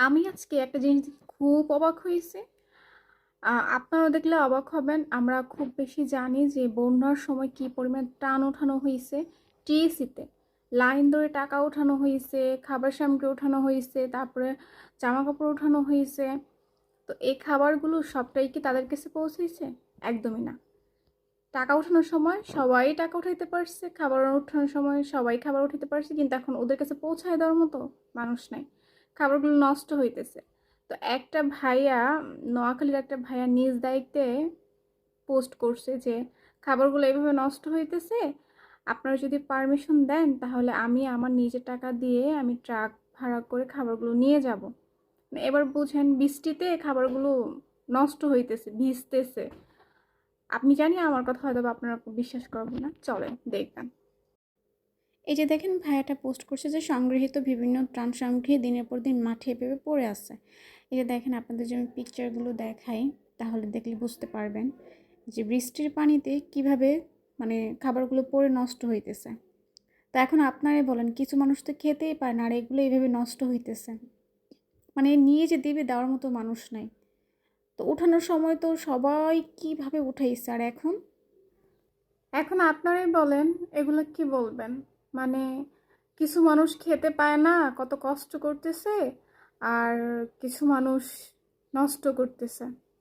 আমি আজকে একটা জিনিস দেখে খুব অবাক হয়েছি। আপনারাও দেখলে অবাক হবেন। আমরা খুব বেশি জানি যে বন্যার সময় কি পরিমাণ টান ওঠানো হয়েছে টিএসসিতে। লাইন ধরে টাকা ওঠানো হয়েছে, খাবার সামগ্রী ওঠানো হয়েছে, তারপরে জামা কাপড় ওঠানো হয়েছে। তো এই খাবারগুলো সবটাই কি তাদের কাছে পৌঁছেছে? একদমই না। টাকা ওঠানোর সময় সবাই টাকা উঠাইতে পারছে, খাবার ওঠানোর সময় সবাই খাবার উঠাইতে পারছে, কিন্তু এখন ওদের কাছে পৌঁছায় দেওয়ার মতো মানুষ নাই। খাবারগুলো নষ্ট হইতেছে। তো একটা ভাইয়া, নোয়াখালীর একটা ভাইয়া নিজ দায়িত্বে পোস্ট করছে যে খাবারগুলো এইভাবে নষ্ট হইতেছে, আপনারা যদি পারমিশন দেন তাহলে আমি আমার নিজের টাকা দিয়ে আমি ট্রাক ভাড়া করে খাবারগুলো নিয়ে যাব। এবার বুঝেন, বৃষ্টিতে খাবারগুলো নষ্ট হইতেছে, ভিজতেছে। আমি জানি আমার কথা হয়তো বা আপনারা বিশ্বাস করবেন না, চলেন দেখবেন। এই যে দেখেন, ভাইয়াটা পোস্ট করছে যে সংগৃহীত বিভিন্ন ত্রাণ সামগ্রী দিনের পর দিন মাঠে এভাবে পড়ে আছে। এই যে দেখেন, আপনাদের যে আমি পিকচারগুলো দেখাই তাহলে দেখলে বুঝতে পারবেন যে বৃষ্টির পানিতে কিভাবে মানে খাবারগুলো পড়ে নষ্ট হইতেছে। তো এখন আপনারাই বলেন, কিছু মানুষ তো খেতেই পায় না, আর এগুলো এইভাবে নষ্ট হইতেছে। মানে নিয়ে যে দেবে দেওয়ার মতো মানুষ নাই। তো উঠানোর সময় তো সবাই কিভাবে উঠাইছে, আর এখন এখন আপনারাই বলেন এগুলো কি বলবেন? মানে কিছু মানুষ খেতে পায় না, কত কষ্ট করতেছে, আর কিছু মানুষ নষ্ট করতেছে।